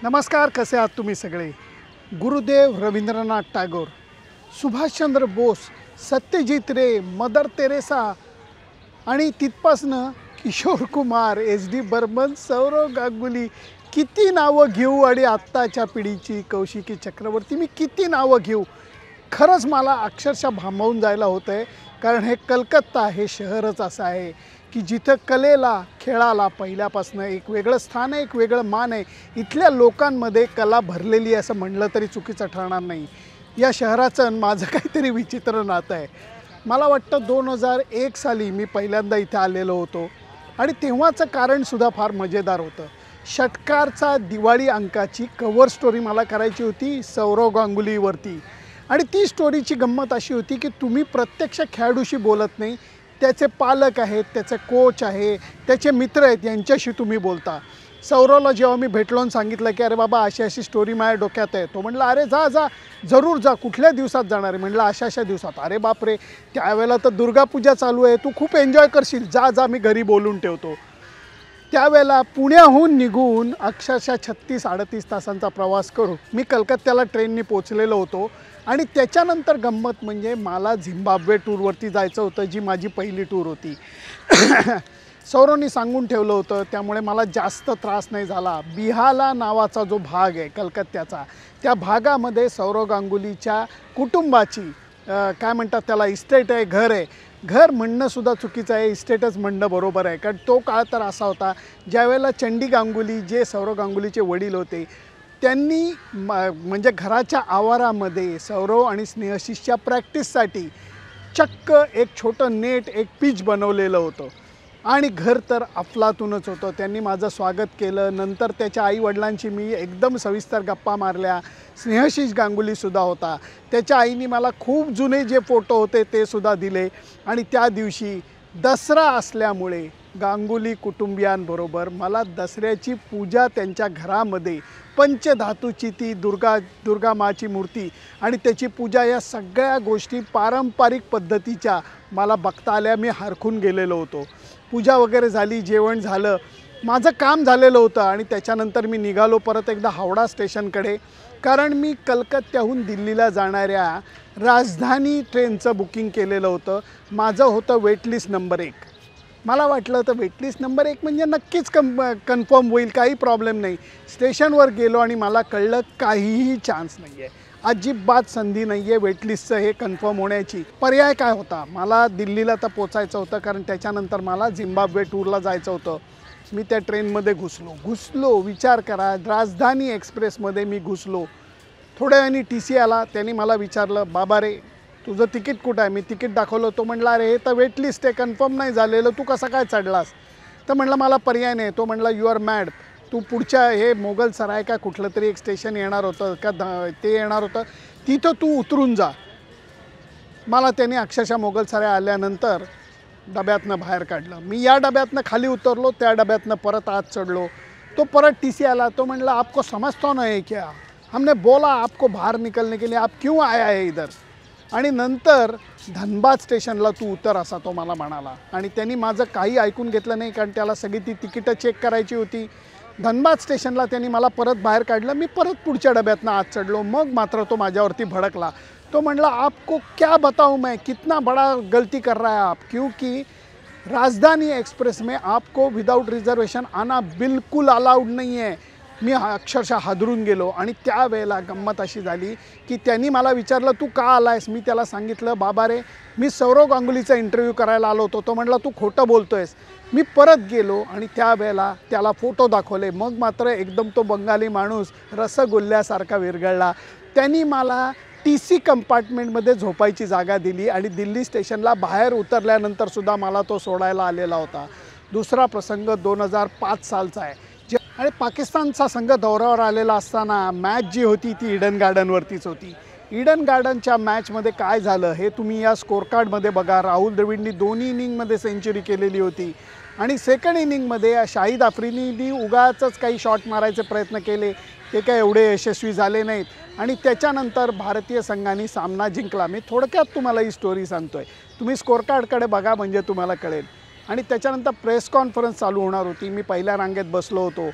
नमस्कार, कसे आहात तुम्ही सगळे? गुरुदेव रवींद्रनाथ टागोर, सुभाषचंद्र बोस, सत्यजित रे, मदर तेरेसा आणि तिथपासनं किशोर कुमार, एस डी बर्मन, सौरव गांगुली, किती नावं घेऊ आणि आत्ताच्या पिढीची कौशिकी चक्रवर्ती, मी किती नावं घेऊ. खरंच मला अक्षरशः भांबावून जायला होतं आहे. कारण हे कलकत्ता हे शहरच असं आहे की जिथं कलेला खेळाला पहिल्यापासून एक वेगळं स्थान आहे, एक वेगळं मान आहे. इथल्या लोकांमध्ये कला भरलेली असं म्हणलं तरी चुकीचं ठरणार नाही. या शहराचं माझं काहीतरी विचित्र नातं आहे. मला वाटतं 2001 साली मी पहिल्यांदा इथे आलेलो होतो आणि तेव्हाचं कारणसुद्धा फार मजेदार होतं. षटकारचा दिवाळी अंकाची कव्हर स्टोरी मला करायची होती सौरव गांगुलीवरती. आणि ती स्टोरीची गंमत अशी होती की तुम्ही प्रत्यक्ष खेळाडूशी बोलत नाही, त्याचे पालक आहेत, त्याचे कोच आहे, त्याचे मित्र आहेत, यांच्याशी तुम्ही बोलता. सौरवला जेव्हा मी भेटलो आणि सांगितलं की अरे बाबा अशी अशी स्टोरी माझ्या डोक्यात आहे, तो म्हटला अरे जा जा जरूर जा, कुठल्या दिवसात जाणार आहे? म्हटलं अशा अशा दिवसात. अरे बापरे, त्यावेळेला तर दुर्गापूजा चालू आहे, तू खूप एन्जॉय करशील, जा जा मी घरी बोलून ठेवतो. त्यावेळेला पुण्याहून निघून अक्षरशः 36-38 तासांचा प्रवास करून मी कलकत्त्याला ट्रेननी पोचलेलो होतो. आणि त्याच्यानंतर गंमत म्हणजे मला झिम्बाब्वे टूरवरती जायचं होतं, जी माझी पहिली टूर होती. सौरवनी सांगून ठेवलं होतं, त्यामुळे मला जास्त त्रास नाही झाला. बिहाला नावाचा जो भाग आहे कलकत्त्याचा, त्या भागामध्ये सौरव गांगुलीच्या कुटुंबाची काय म्हणतात त्याला, इस्टेट आहे, घर आहे. घर म्हणणंसुद्धा चुकीचं आहे, इस्टेटच म्हणणं बरोबर आहे. कारण तो काळ तर असा होता ज्यावेळेला चंडी गांगुली, जे सौरव गांगुलीचे वडील होते, त्यांनी म्हणजे घराच्या आवारामध्ये सौरव आणि स्नेहशीषच्या प्रॅक्टिससाठी चक्क एक छोटं नेट, एक पिच बनवलेलं होतं. आणि घर तर अफलातूनच होतं. त्यांनी माझं स्वागत केलं. नंतर त्याच्या आईवडिलांशी मी एकदम सविस्तर गप्पा मारल्या. स्नेहशीष गांगुलीसुद्धा होता. त्याच्या आईने मला खूप जुने जे फोटो होते ते सुद्धा दिले. आणि त्या दिवशी दसरा असल्यामुळे गांगुली कुटुंबियांबरोबर मला दसऱ्याची पूजा त्यांच्या घरामध्ये पंचधातूची ती दुर्गा माची मूर्ती आणि त्याची पूजा, या सगळ्या गोष्टी पारंपरिक पद्धतीच्या मला बघता आल्या. मी हरखून गेलेलो होतो. पूजा वगैरे झाली, जेवण झालं, माझं काम झालेलं होतं. आणि त्याच्यानंतर मी निघालो परत एकदा हावडा स्टेशनकडे. कारण मी कलकत्त्याहून दिल्लीला जाणाऱ्या राजधानी ट्रेनचं बुकिंग केलेलं होतं. माझं होतं वेटलिस्ट नंबर 1. मला वाटलं तर वेटलिस्ट नंबर 1 म्हणजे नक्कीच कन्फर्म होईल, काही प्रॉब्लेम नाही. स्टेशनवर गेलो आणि मला कळलं काहीही चान्स नाही आहे, अजिबात संधी नाही आहे वेटलिस्टचं हे कन्फर्म होण्याची. पर्याय काय होता? मला दिल्लीला तर पोचायचं होतं, कारण त्याच्यानंतर मला झिम्बाब्वे टूरला जायचं होतं. मी त्या ट्रेनमध्ये घुसलो. विचार करा, राजधानी एक्सप्रेसमध्ये मी घुसलो. थोड्या वेळाने टी सी आला. त्यांनी मला विचारलं, बाबा रे तुझं तिकीट कुठं आहे? मी तिकीट दाखवलं. तो म्हटला अरे हे तर वेटलिस्ट आहे, कन्फर्म नाही झालेलं, तू कसं काय चढलास? तर म्हटलं मला पर्याय नाही. तो म्हटला यू आर मॅड, तू पुढच्या हे मोगल सराय का कुठलं तरी एक स्टेशन येणार होतं का ते येणार होतं, तिथं तू उतरून जा. मला त्याने अक्षरशः मोगल सराय आल्यानंतर डब्यातनं बाहेर काढलं. मी या डब्यातनं खाली उतरलो, त्या डब्यातनं परत आत चढलो. तो परत टी सी आला. तो म्हटला आपको समजतो नाही क्या, हमने बोला आपको बाहर निकलने के लिए, आप क्यों आया है इधर? आणि नंतर धनबाद स्टेशनला तू उतर असा तो मला म्हणाला. आणि त्यांनी माझं काही ऐकून घेतलं नाही, कारण त्याला सगळी ती तिकीटं चेक करायची होती. धनबाद स्टेशनला त्यांनी मला परत बाहेर काढलं. मी परत पुढच्या डब्यातनं आत चढलो. मग मात्र तो माझ्यावरती भडकला. तो म्हटला आपको क्या बताऊँ मैं, कितना बड़ा गलती कर रहा है आप, क्योंकि राजधानी एक्सप्रेस में आपको विदाउट रिजर्वेशन आना बिल्कुल अलाउड नहीं है. मी अक्षरशः हादरून गेलो. आणि त्यावेळेला गंमत अशी झाली की त्यांनी मला विचारलं तू का आला आहेस? मी त्याला सांगितलं बाबा रे मी सौरव गांगुलीचा इंटरव्ह्यू करायला आलो होतो. तो म्हटला तू खोटं बोलतो आहेस. मी परत गेलो आणि त्यावेळेला त्याला फोटो दाखवले. मग मात्र एकदम तो बंगाली माणूस रसगुल्ल्यासारखा विरघळला. त्यांनी मला टी सी कंपार्टमेंटमध्ये झोपायची जागा दिली आणि दिल्ली स्टेशनला बाहेर उतरल्यानंतरसुद्धा मला तो सोडायला आलेला होता. दुसरा प्रसंग 2005 सालचा आहे. आणि पाकिस्तानचा संघ दौऱ्यावर आलेला असताना मॅच जी होती ती ईडन गार्डनवरतीच होती. ईडन गार्डनच्या मॅचमध्ये काय झालं हे तुम्ही या स्कोर कार्डमध्ये बघा. राहुल द्रविडनी दोन्ही इनिंगमध्ये सेंचुरी केलेली होती. आणि सेकंड इनिंगमध्ये शाहिद आफ्रिदीनी उगाचच काही शॉट मारायचे प्रयत्न केले, ते काय एवढे यशस्वी झाले नाहीत. आणि त्याच्यानंतर भारतीय संघाने सामना जिंकला. मी थोडक्यात तुम्हाला ही स्टोरी सांगतोय, तुम्ही स्कोर कार्डकडे बघा म्हणजे तुम्हाला कळेल. आणि त्याच्यानंतर प्रेस कॉन्फरन्स चालू होणार होती. मी पहिल्या रांगेत बसलो होतो.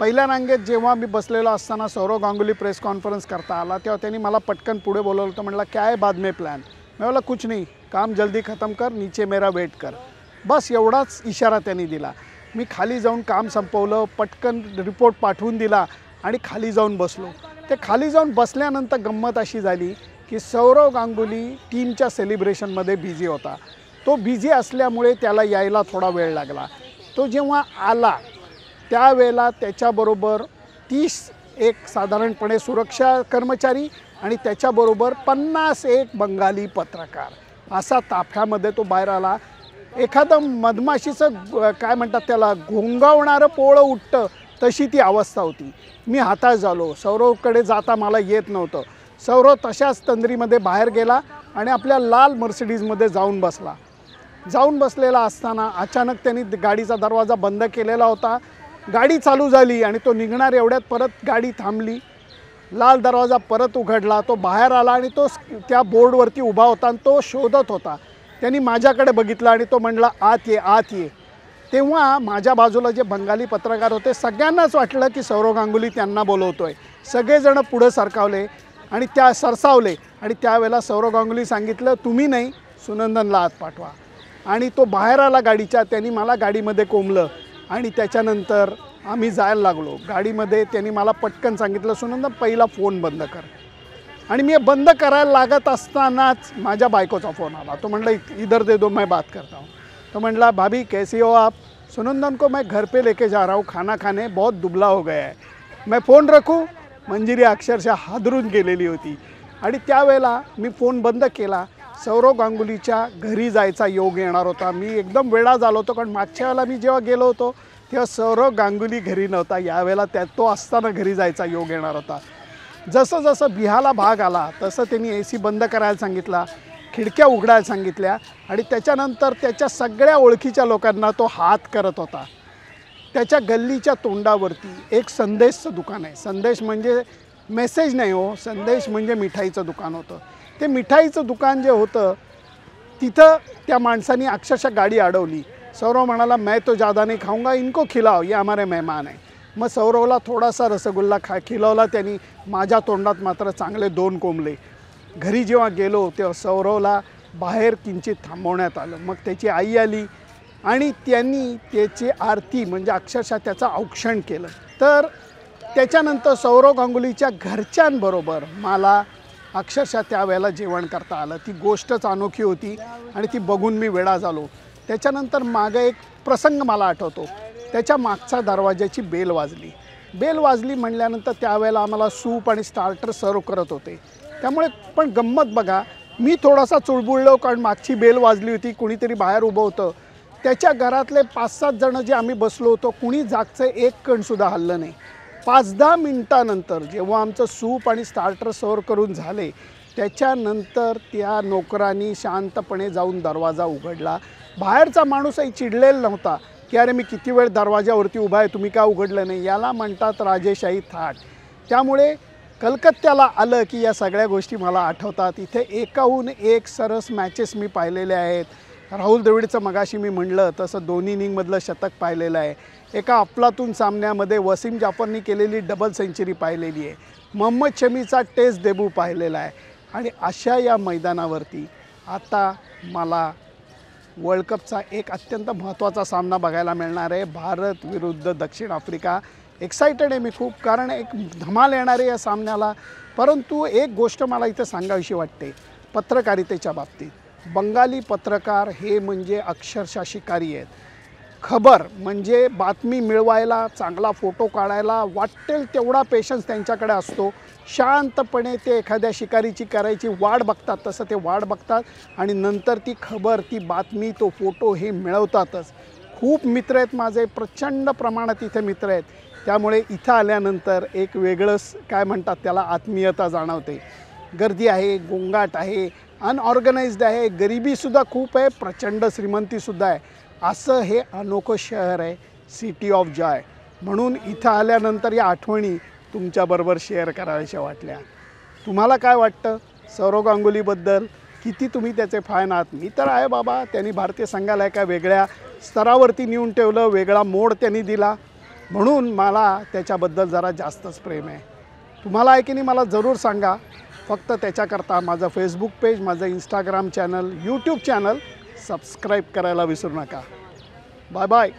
पहिल्या रांगेत जेव्हा मी बसलेलो असताना सौरव गांगुली प्रेस कॉन्फ्रेंस करता आला तेव्हा त्यांनी मला पटकन पुढे बोलवलं होतं. म्हटलं क्या है बाद में प्लान. मैं बोला कुछ नहीं, काम जल्दी ख़त्म कर, नीचे मेरा वेट कर. बस एवढाच इशारा त्यांनी दिला. मी खाली जाऊन काम संपवलं, पटकन रिपोर्ट पाठवून दिला आणि खाली जाऊन बसलो. ते खाली जाऊन बसल्यानंतर गंमत अशी झाली की सौरव गांगुली टीमच्या सेलिब्रेशनमध्ये बिझी होता. तो बिझी असल्यामुळे त्याला यायला थोडा वेळ लागला. तो जेव्हा आला त्यावेळेला त्याच्याबरोबर 30 एक साधारणपणे सुरक्षा कर्मचारी आणि त्याच्याबरोबर 51 बंगाली पत्रकार असा ताफ्यामध्ये तो बाहेर आला. एखादं मधमाशीचं काय म्हणतात त्याला घोंगावणारं पोळं उठतं तशी ती अवस्था होती. मी हताश झालो. सौरवकडे जाता मला येत नव्हतं. सौरव तशाच तंद्रीमध्ये बाहेर गेला आणि आपल्या लाल मर्सिडीजमध्ये जाऊन बसलेला असताना अचानक त्यांनी गाडीचा दरवाजा बंद केलेला होता. गाडी चालू झाली आणि तो निघणार एवढ्यात परत गाडी थांबली. लाल दरवाजा परत उघडला. तो बाहेर आला आणि तो त्या बोर्डवरती उभा होता आणि तो शोधत होता. त्यांनी माझ्याकडे बघितलं आणि तो म्हणला आत ये. तेव्हा माझ्या बाजूला जे बंगाली पत्रकार होते सगळ्यांनाच वाटलं की सौरव गांगुली त्यांना बोलवतोय. सगळेजण पुढे सरसावले आणि त्यावेळेला सौरव गांगुली सांगितलं तुम्ही नाही, सुनंदनला आत पाठवा. आणि तो बाहेर आला गाडीच्या. त्यांनी मला गाडीमध्ये कोंबलं आणि त्याच्यानंतर आम्ही जायला लागलो. गाडीमध्ये त्यांनी मला पटकन सांगितलं सुनंदन पहिला फोन बंद कर. आणि मी बंद करायला लागत असतानाच माझ्या बायकोचा फोन आला. तो म्हणला इधर दे दो मैं बात करता हूँ. तो म्हणला भाभी कैसी हो आप. सुनंदन को मैं घर पे लेके जा रहा हूँ खाना खाने, बहुत दुबला हो गया है, मैं फ़ोन रखूँ. मंजिरी अक्षरशः हादरून गेलेली होती. आणि त्यावेळेला मी फोन बंद केला. सौरव गांगुलीच्या घरी जायचा योग येणार होता. मी एकदम वेळा झालो होतो कारण मागच्या वेळेला मी जेव्हा गेलो होतो तेव्हा सौरव गांगुली घरी नव्हता. यावेळेला तो असताना घरी जायचा योग येणार होता. जसं जसं बिहाला भाग आला तसं त्यांनी AC बंद करायला सांगितला, खिडक्या उघडायला सांगितल्या आणि त्याच्यानंतर त्याच्या सगळ्या ओळखीच्या लोकांना तो हात करत होता. त्याच्या गल्लीच्या तोंडावरती एक संदेशचं दुकान आहे. संदेश म्हणजे मेसेज नाही हो, संदेश म्हणजे मिठाईचं दुकान होतं. ते मिठाईचं दुकान जे होतं तिथं त्या माणसाने अक्षरशः गाडी अडवली. सौरव म्हणाला मैं तो ज़्यादा नहीं खाऊंगा, इनको खिलाओ, ये हमारे मेहमान आहे. मग सौरवला थोडासा रसगुल्ला खिलवला त्यांनी. माझ्या तोंडात मात्र चांगले 2 कोंबले. घरी जेव्हा गेलो तेव्हा सौरवला बाहेर किंचित थांबवण्यात आलं. मग त्याची आई आली आणि त्यांनी त्याची आरती म्हणजे अक्षरशः त्याचं औक्षण केलं. तर त्याच्यानंतर सौरव गांगुलीच्या घरच्यांबरोबर मला अक्षरशः त्यावेळेला जेवण करता आलं. ती गोष्टच अनोखी होती आणि ती बघून मी वेडा झालो. त्याच्यानंतर मागे एक प्रसंग मला आठवतो. त्याच्या मागच्या दरवाजाची बेल वाजली म्हणल्यानंतर त्यावेळेला आम्हाला सूप आणि स्टार्टर सर्व करत होते. त्यामुळे पण गंमत बघा, मी थोडासा चुळबुळलो कारण मागची बेल वाजली होती, कुणीतरी बाहेर उभं होतं. त्याच्या घरातले 5-7 जण जे आम्ही बसलो होतो कुणी जागचं एक कणसुद्धा हललं नाही. 5-10 मिनटानंतर जेव्हा आमचं सूप आणि स्टार्टर सर्व करून झाले त्याच्यानंतर त्या नोकरांनी शांतपणे जाऊन दरवाजा उघडला. बाहेरचा माणूसही चिडलेला नव्हता की अरे मी किती वेळ दरवाजावरती उभा आहे, तुम्ही का उघडलं नाही. याला म्हणतात राजेशाही थाट. त्यामुळे कलकत्त्याला आलं की या सगळ्या गोष्टी मला आठवतात. इथे एकाहून एक सरस मॅचेस मी पाहिलेले आहेत. राहुल द्रविडचं मगाशी मी म्हणलं तसं 2 इनिंगमधलं शतक पाहिलेलं आहे. एका अफलातून सामन्यामध्ये वसीम जाफरनी केलेली डबल सेंचुरी पाहिलेली आहे. मोहम्मद शमीचा टेस्ट डेब्यू पाहिलेला आहे. आणि अशा या मैदानावरती आता मला वर्ल्ड कपचा एक अत्यंत महत्त्वाचा सामना बघायला मिळणार आहे. भारत विरुद्ध दक्षिण आफ्रिका. एक्सायटेड आहे मी खूप कारण एक धमाल येणार आहे या सामन्याला. परंतु एक गोष्ट मला इथं सांगावीशी वाटते पत्रकारितेच्या बाबतीत. बंगाली पत्रकार हे म्हणजे अक्षरशः शिकारी आहेत. खबर म्हणजे बातमी मिळवायला, चांगला फोटो काढायला वाटेल तेवढा पेशन्स त्यांच्याकडे असतो. शांतपणे ते एखाद्या शिकारीची करायची वाट बघतात तसं ते वाट बघतात आणि नंतर ती खबर, ती बातमी, तो फोटो हे मिळवतातच. खूप मित्र आहेत माझे, प्रचंड प्रमाणात इथे मित्र आहेत. त्यामुळे इथं आल्यानंतर एक वेगळंच काय म्हणतात त्याला आत्मीयता जाणवते. गर्दी आहे, गोंगाट आहे, अनऑर्गनाइज्ड आहे, गरिबीसुद्धा खूप आहे, प्रचंड श्रीमंतीसुद्धा आहे. असं हे अनोखं शहर आहे, सिटी ऑफ जॉय. म्हणून इथं आल्यानंतर या आठवणी तुमच्याबरोबर शेअर कराव्याशा वाटल्या. तुम्हाला काय वाटतं सौरव गांगुलीबद्दल? किती तुम्ही त्याचे फॅन आहात? मी तर आहे बाबा. त्यांनी भारतीय संघाला एका वेगळ्या स्तरावरती नेऊन ठेवलं, वेगळा मोड त्यांनी दिला. म्हणून मला त्याच्याबद्दल जरा जास्तच प्रेम आहे. तुम्हाला आहे की नाही मला जरूर सांगा. फक्त त्याच्याकरता माझं फेसबुक पेज, माझं Instagram channel, YouTube channel subscribe करायला विसरू नका. Bye bye.